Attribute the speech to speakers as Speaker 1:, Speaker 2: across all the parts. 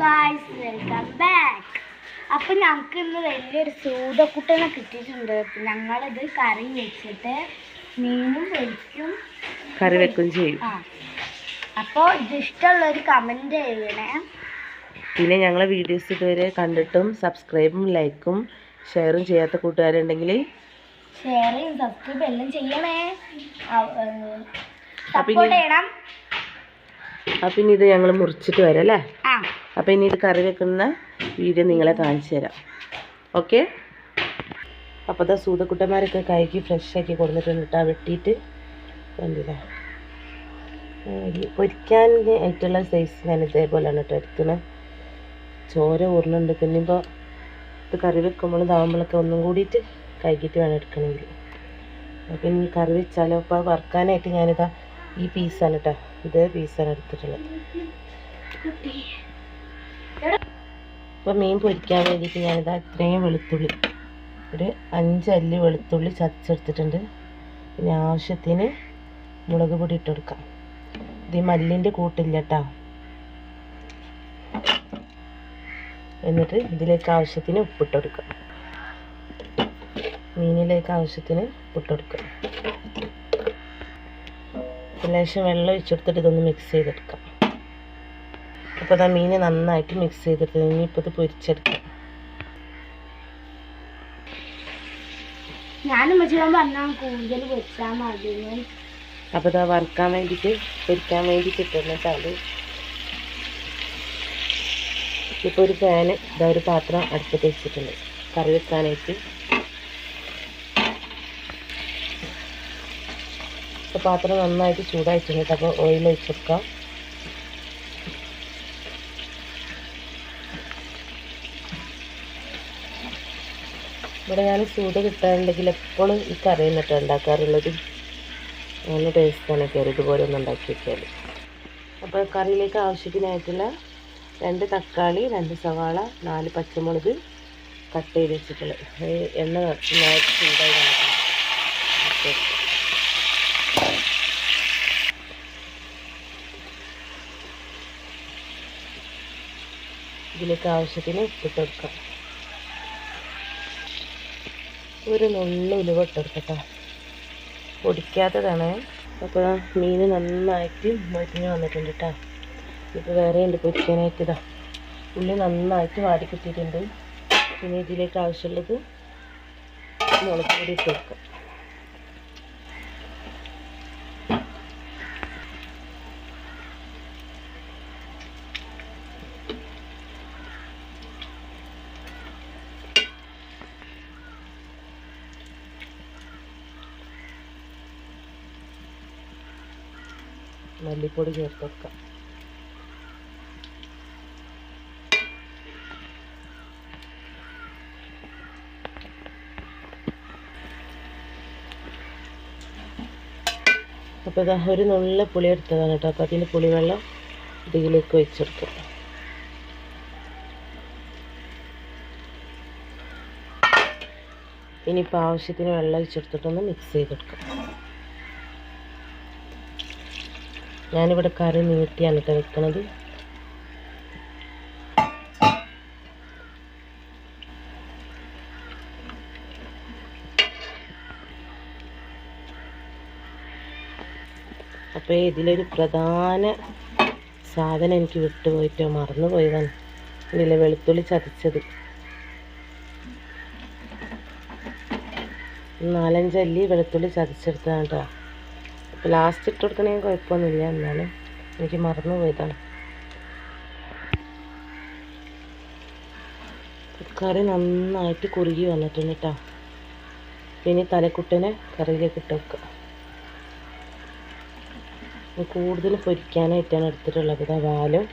Speaker 1: Guys, welcome back. അപ്പം ഞങ്ങൾക്ക് ഇന്ന് വലിയൊരു സൂതക്കുട്ടനെ കിട്ടിയിട്ടുണ്ട്. ഞങ്ങളിത് കറി വെച്ചിട്ട് മീനും പൊരിക്കും,
Speaker 2: കറി വെക്കും ചെയ്യും.
Speaker 1: അപ്പോൾ ഇത് ഇഷ്ടമുള്ളൊരു കമൻറ്റ് ചെയ്യണേ.
Speaker 2: പിന്നെ ഞങ്ങളെ വീഡിയോസ് ഇതുവരെ കണ്ടിട്ടും സബ്സ്ക്രൈബും ലൈക്കും ഷെയറും ചെയ്യാത്ത കൂട്ടുകാരുണ്ടെങ്കിൽ
Speaker 1: ഷെയറും സബ്സ്ക്രൈബ് എല്ലാം ചെയ്യണേ, സപ്പോർട്ട് ചെയ്യണം.
Speaker 2: അപ്പം ഇനി ഇത് ഞങ്ങൾ മുറിച്ചിട്ട് വരാം അല്ലേ? അപ്പം ഇനി ഇത് കറി വെക്കുന്ന വീഡിയോ നിങ്ങളെ കാണിച്ചു തരാം. ഓക്കെ. അപ്പോൾ അത് സൂതക്കുട്ടന്മാരൊക്കെ കഴുകി ഫ്രഷാക്കി കൊടുത്തിട്ടുണ്ട് കേട്ടോ. വെട്ടിയിട്ട് കണ്ടില്ലേ, പൊരിക്കാൻ ആയിട്ടുള്ള സൈസ് ഞാൻ ഇതേപോലെയാണ് കേട്ടോ എടുക്കുന്നത്. ചോര ഊർന്നുണ്ട്. പിന്നെ ഇപ്പോൾ ഇത് കറി വെക്കുമ്പോൾ ഇതാകുമ്പോഴൊക്കെ ഒന്നും കൂടിയിട്ട് കഴുകിയിട്ട് വേണം എടുക്കണമെങ്കിൽ. അപ്പം ഇനി കറി വെച്ചാലോ. അപ്പോൾ വറുക്കാനായിട്ട് ഞാനിതാ ഈ പീസാണ് കേട്ടോ, ഇതേ പീസാണ് എടുത്തിട്ടുള്ളത്. അപ്പോൾ മീൻ പൊരിക്കാൻ വേണ്ടിയിട്ട് ഞാനിതാ ഇത്രയും വെളുത്തുള്ളി, ഒരു 5 അല്ലി വെളുത്തുള്ളി ചതച്ചെടുത്തിട്ടുണ്ട്. പിന്നെ ആവശ്യത്തിന് മുളക് പൊടി ഇട്ട് കൊടുക്കാം. ഇത് ഈ മല്ലിൻ്റെ കൂട്ടില്ല കേട്ടോ. എന്നിട്ട് ഇതിലേക്ക് ആവശ്യത്തിന് ഉപ്പിട്ട് കൊടുക്കാം. മീനിലേക്ക് ആവശ്യത്തിന് ഉപ്പിട്ട് കൊടുക്കാം. ലേശം വെള്ളം ഒഴിച്ചെടുത്തിട്ട് ഇതൊന്ന് മിക്സ് ചെയ്തെടുക്കാം. അപ്പോൾ അതാ മീൻ നന്നായിട്ട് മിക്സ് ചെയ്തെടുത്ത് ഇനിയിപ്പോൾ ഇത് പൊരിച്ചെടുക്കാം.
Speaker 1: ഞാനും പറഞ്ഞാൽ കൂടുതൽ പൊരിച്ചാൽ മതി.
Speaker 2: അപ്പോൾ ഇതാ വറുക്കാൻ വേണ്ടിയിട്ട് പൊരിക്കാൻ വേണ്ടിയിട്ട് ഇട്ടിരുന്നിട്ടാണ്. ഇപ്പോൾ ഒരു പാന് ഇതാ ഒരു പാത്രം അടുപ്പത്ത് വെച്ചിട്ടുണ്ട് കറി വെക്കാനായിട്ട്. അപ്പോൾ പാത്രം നന്നായിട്ട് ചൂടായിട്ടുണ്ട്. അപ്പോൾ ഓയിൽ ഒഴിച്ച് കൊടുക്കാം. ഇവിടെ ഞാൻ സൂട് കിട്ടാറുണ്ടെങ്കിൽ എപ്പോഴും ഈ കറി എന്നിട്ട് ഉണ്ടാക്കാറുള്ളത്. നല്ല ടേസ്റ്റാണ് കറി ഇതുപോലെ ഒന്ന് ഉണ്ടാക്കി വെച്ചാൽ. അപ്പോൾ കറിയിലേക്ക് ആവശ്യത്തിനായിട്ടുള്ള 2 തക്കാളി, 2 സവാള, 4 പച്ചമുളക് കട്ട് ചെയ്ത് വെച്ചിട്ടുള്ളത്. എണ്ണ നന്നായിട്ട് ചൂടായി നടക്കണം. ഇതിലേക്ക് ആവശ്യത്തിന് ഉപ്പിട്ട് കൊടുക്കാം. ഒരു നുള്ളു ഉലുവ ഇട്ട് കൊടുക്കട്ടോ, പൊടിക്കാത്തതാണ്. അപ്പോൾ മീൻ നന്നായിട്ട് മൊരിഞ്ഞ് വന്നിട്ടുണ്ട് കേട്ടോ. ഇപ്പോൾ വേറെ ഉണ്ട് പൊരിക്കാനായിട്ട്. ഇതാ ഉള്ളി നന്നായിട്ട് വാടി കിട്ടിയിട്ടുണ്ട്. പിന്നെ ഇതിലേക്ക് ആവശ്യമുള്ളത് മുളക് പൊടി ഇട്ട് കൊടുക്കാം. മല്ലിപ്പൊടി ചേർത്ത് കൊടുക്കാം. അപ്പോൾ ഇതാ ഒരു നുള്ള പുളി എടുത്തതാണ് കേട്ടോ. അപ്പോൾ അതിൻ്റെ പുളിവെള്ളം ഇതിലേക്ക് ഒഴിച്ചെടുക്കും. ഇനിയിപ്പോൾ ആവശ്യത്തിന് വെള്ളം ഒഴിച്ചെടുത്തിട്ടൊന്ന് മിക്സ് ചെയ്തെടുക്കാം. ഞാനിവിടെ കറി നീട്ടിയാണ് കേട്ടോ വെക്കുന്നത്. അപ്പോൾ ഇതിലൊരു പ്രധാന സാധനം എനിക്ക് വിട്ടുപോയിട്ടോ, മറന്നു പോയതാണ്. ഇതിലെ വെളുത്തുള്ളി ചതച്ചത് 4-5 അല്ലി വെളുത്തുള്ളി ചതച്ചെടുത്തതാണ് കേട്ടോ. അപ്പോൾ ലാസ്റ്റ് ഇട്ട് കൊടുക്കണമെങ്കിൽ കുഴപ്പമൊന്നുമില്ല, എന്നാലും എനിക്ക് മറന്നു പോയതാണ്. കറി നന്നായിട്ട് കുറുകി വന്നിട്ടുണ്ട് കേട്ടോ. പിന്നെ തലക്കുട്ടനെ കറിയിലേക്ക് ഇട്ട് വെക്കുക. കൂടുതൽ പൊരിക്കാനായിട്ടാണ് എടുത്തിട്ടുള്ളത്. ഇതാ വാലും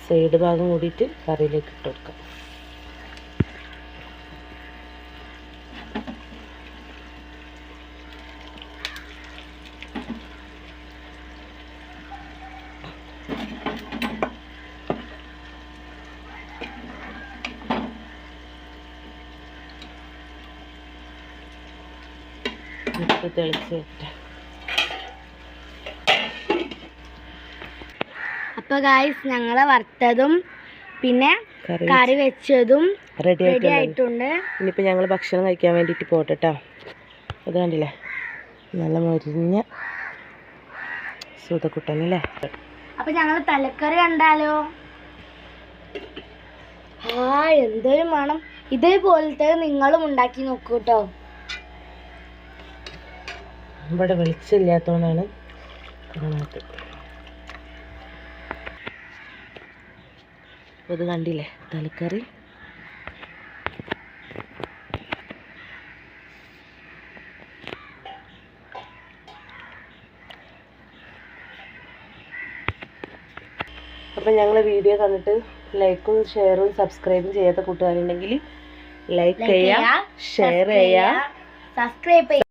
Speaker 2: സൈഡ് ഭാഗം കൂടിയിട്ട് കറിയിലേക്ക് ഇട്ട് കൊടുക്കാം. തിളച്ച്
Speaker 1: അപ്പോൾ ഗായ്സ് ഞങ്ങളെ വറുത്തതും പിന്നെ
Speaker 2: കറി
Speaker 1: കറി വെച്ചതും
Speaker 2: റെഡി
Speaker 1: റെഡി ആയിട്ടുണ്ട്.
Speaker 2: ഇനിയിപ്പോൾ ഞങ്ങൾ ഭക്ഷണം കഴിക്കാൻ വേണ്ടിയിട്ട് പോട്ടെ കേട്ടോ. അത് കണ്ടില്ലേ നല്ല മൊരിഞ്ഞ സൂതക്കുട്ടനല്ലേ.
Speaker 1: അപ്പോൾ ഞങ്ങൾ തലക്കറി കണ്ടാലോ? എന്തൊരു മണം. ഇതേപോലത്തെ നിങ്ങളും ഉണ്ടാക്കി നോക്കൂ കേട്ടോ.
Speaker 2: ഇവിടെ വെളിച്ചമില്ലാത്തതുകൊണ്ടാണ് കാണാത്തത്. അപ്പോൾ ഇത് കണ്ടില്ലേ തലക്കറി. അപ്പം ഞങ്ങൾ വീഡിയോ കണ്ടിട്ട് ലൈക്കും ഷെയറും സബ്സ്ക്രൈബും ചെയ്യാത്ത കൂട്ടുകാരുണ്ടെങ്കിൽ ലൈക്ക് ചെയ്യുക, ഷെയർ ചെയ്യുക,
Speaker 1: സബ്സ്ക്രൈബ് ചെയ്യുക.